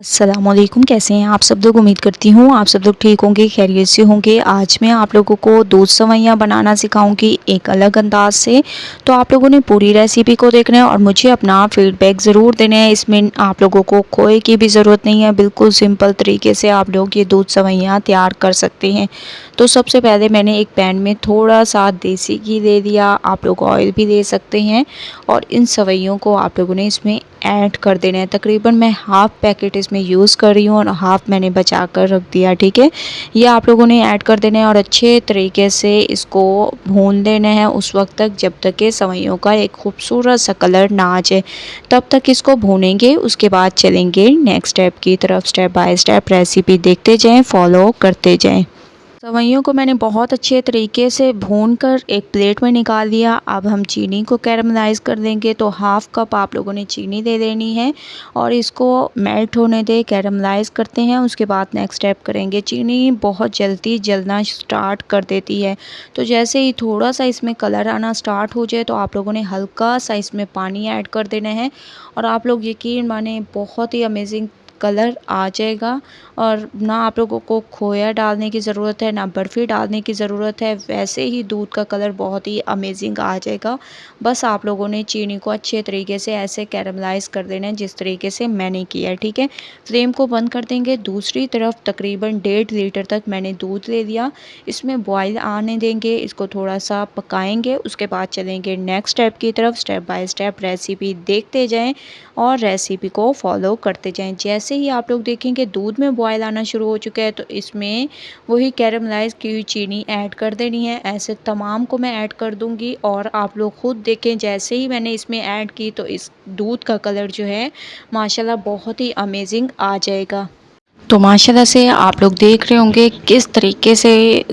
अस्सलामुअलैकुम, कैसे हैं आप सब लोग। उम्मीद करती हूँ आप सब लोग ठीक होंगे, खैरियत से होंगे। आज मैं आप लोगों को दूध सेवइयाँ बनाना सिखाऊंगी एक अलग अंदाज से। तो आप लोगों ने पूरी रेसिपी को देखना है और मुझे अपना फीडबैक ज़रूर देना है। इसमें आप लोगों को खोए की भी ज़रूरत नहीं है, बिल्कुल सिंपल तरीके से आप लोग ये दूध सेवइयाँ तैयार कर सकते हैं। तो सबसे पहले मैंने एक पैन में थोड़ा सा देसी घी ले लिया, आप लोग ऑयल भी ले सकते हैं। और इन सेवइयों को आप लोगों ने इसमें ऐड कर देना है। तकरीबन मैं हाफ़ पैकेट इसमें यूज़ कर रही हूँ और हाफ़ मैंने बचा कर रख दिया, ठीक है। ये आप लोगों ने ऐड कर देना है और अच्छे तरीके से इसको भून लेना है उस वक्त तक जब तक कि सेवइयों का एक खूबसूरत सा कलर ना आ जाए, तब तक इसको भूनेंगे। उसके बाद चलेंगे नेक्स्ट स्टेप की तरफ। स्टेप बाय स्टेप रेसिपी देखते जाएँ, फॉलो करते जाएँ। सेवइयों को मैंने बहुत अच्छे तरीके से भूनकर एक प्लेट में निकाल लिया। अब हम चीनी को कैरमलाइज़ कर देंगे। तो हाफ़ कप आप लोगों ने चीनी ले लेनी है और इसको मेल्ट होने दे, कैरमलाइज़ करते हैं। उसके बाद नेक्स्ट स्टेप करेंगे। चीनी बहुत जल्दी जलना स्टार्ट कर देती है, तो जैसे ही थोड़ा सा इसमें कलर आना स्टार्ट हो जाए तो आप लोगों ने हल्का सा इसमें पानी ऐड कर देना है। और आप लोग यकीन माने बहुत ही अमेजिंग कलर आ जाएगा। और ना आप लोगों को खोया डालने की ज़रूरत है, ना बर्फ़ी डालने की ज़रूरत है, वैसे ही दूध का कलर बहुत ही अमेजिंग आ जाएगा। बस आप लोगों ने चीनी को अच्छे तरीके से ऐसे कैरमलाइज़ कर देना है जिस तरीके से मैंने किया है, ठीक है। फ्लेम को बंद कर देंगे। दूसरी तरफ तकरीबन 1.5 लीटर तक मैंने दूध ले लिया, इसमें बॉयल आने देंगे, इसको थोड़ा सा पकाएंगे। उसके बाद चलेंगे नेक्स्ट स्टेप की तरफ। स्टेप बाय स्टेप रेसिपी देखते जाएँ और रेसिपी को फॉलो करते जाएँ। जैसे ही आप लोग देखेंगे दूध में बॉयल आना शुरू हो चुका है तो इसमें वही कैरमलाइज़ की हुई चीनी ऐड कर देनी है। ऐसे तमाम को मैं ऐड कर दूंगी और आप लोग खुद देखें, जैसे ही मैंने इसमें ऐड की तो इस दूध का कलर जो है माशाल्लाह बहुत ही अमेजिंग आ जाएगा। तो माशाल्लाह से आप लोग देख रहे होंगे किस तरीके से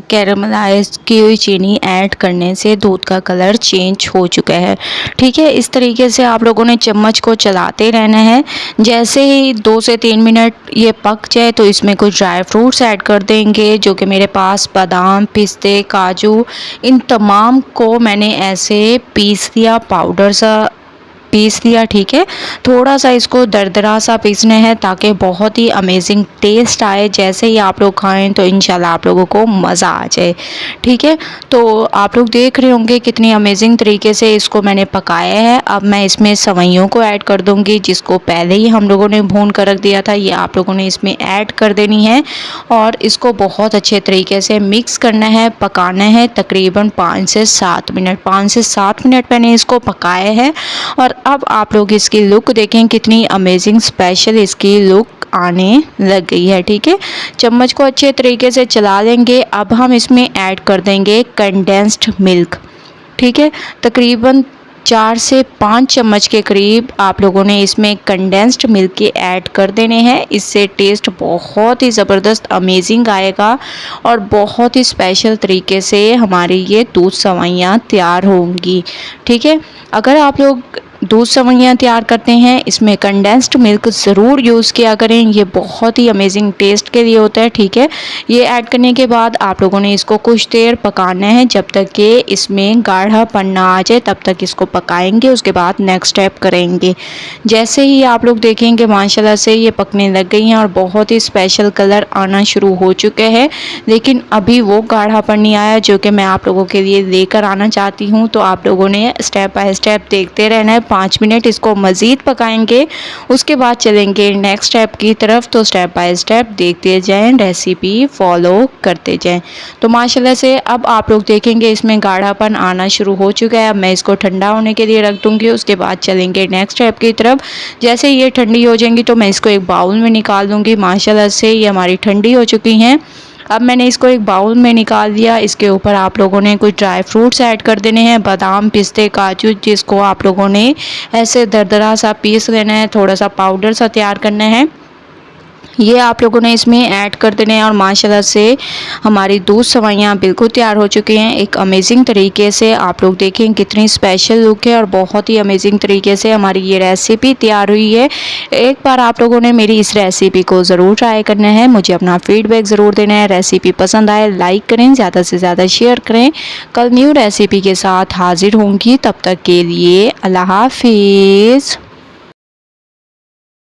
कैरमलाइज़ की हुई चीनी ऐड करने से दूध का कलर चेंज हो चुका है, ठीक है। इस तरीके से आप लोगों ने चम्मच को चलाते रहना है। जैसे ही 2 से 3 मिनट ये पक जाए तो इसमें कुछ ड्राई फ्रूट्स ऐड कर देंगे, जो कि मेरे पास बादाम, पिस्ते, काजू, इन तमाम को मैंने ऐसे पीस लिया, पाउडर सा पीस लिया, ठीक है। थोड़ा सा इसको दरदरा सा पीसना है ताकि बहुत ही अमेजिंग टेस्ट आए। जैसे ही आप लोग खाएं तो इंशाल्लाह आप लोगों को मज़ा आ जाए, ठीक है। तो आप लोग देख रहे होंगे कितनी अमेजिंग तरीके से इसको मैंने पकाया है। अब मैं इसमें सेवइयों को ऐड कर दूंगी, जिसको पहले ही हम लोगों ने भून कर रख दिया था। ये आप लोगों ने इसमें ऐड कर देनी है और इसको बहुत अच्छे तरीके से मिक्स करना है, पकाना है तकरीबन 5 से 7 मिनट। 5 से 7 मिनट मैंने इसको पकाया है। और अब आप लोग इसकी लुक देखें, कितनी अमेजिंग स्पेशल इसकी लुक आने लग गई है, ठीक है। चम्मच को अच्छे तरीके से चला लेंगे। अब हम इसमें ऐड कर देंगे कंडेंस्ड मिल्क, ठीक है। तकरीबन 4 से 5 चम्मच के करीब आप लोगों ने इसमें कंडेंस्ड मिल्क के ऐड कर देने हैं। इससे टेस्ट बहुत ही ज़बरदस्त अमेजिंग आएगा और बहुत ही स्पेशल तरीके से हमारी ये दूध सेवइयाँ तैयार होंगी, ठीक है। अगर आप लोग दूध सेवइयाँ तैयार करते हैं इसमें कंडेंस्ड मिल्क ज़रूर यूज़ किया करें, ये बहुत ही अमेजिंग टेस्ट के लिए होता है, ठीक है। ये ऐड करने के बाद आप लोगों ने इसको कुछ देर पकाना है जब तक कि इसमें गाढ़ापन ना आ जाए, तब तक इसको पकाएंगे। उसके बाद नेक्स्ट स्टेप करेंगे। जैसे ही आप लोग देखेंगे माशाल्लाह से ये पकने लग गई हैं और बहुत ही स्पेशल कलर आना शुरू हो चुके हैं, लेकिन अभी वो गाढ़ापन नहीं आया जो कि मैं आप लोगों के लिए लेकर आना चाहती हूँ। तो आप लोगों ने स्टेप बाय स्टेप देखते रहना है। 5 मिनट इसको मज़ीद पकाएंगे, उसके बाद चलेंगे नेक्स्ट स्टेप की तरफ। तो स्टेप बाय स्टेप देखते जाएं, रेसिपी फॉलो करते जाएं। तो माशाल्लाह से अब आप लोग देखेंगे इसमें गाढ़ापन आना शुरू हो चुका है। अब मैं इसको ठंडा होने के लिए रख दूंगी, उसके बाद चलेंगे नेक्स्ट स्टेप की तरफ। जैसे ये ठंडी हो जाएंगी तो मैं इसको एक बाउल में निकाल दूँगी। माशाल्लाह से ये हमारी ठंडी हो चुकी हैं। अब मैंने इसको एक बाउल में निकाल दिया। इसके ऊपर आप लोगों ने कुछ ड्राई फ्रूट्स ऐड कर देने हैं, बादाम, पिस्ते, काजू, जिसको आप लोगों ने ऐसे दरदरा सा पीस लेना है, थोड़ा सा पाउडर सा तैयार करना है, ये आप लोगों ने इसमें ऐड कर देने हैं। और माशाल्लाह से हमारी दूध सेवइयाँ बिल्कुल तैयार हो चुकी हैं एक अमेजिंग तरीके से। आप लोग देखें कितनी स्पेशल लुक है और बहुत ही अमेजिंग तरीके से हमारी ये रेसिपी तैयार हुई है। एक बार आप लोगों ने मेरी इस रेसिपी को ज़रूर ट्राई करना है, मुझे अपना फीडबैक ज़रूर देना है। रेसिपी पसंद आए लाइक करें, ज़्यादा से ज़्यादा शेयर करें। कल न्यू रेसिपी के साथ हाजिर होंगी, तब तक के लिए अल्लाह हाफिज़।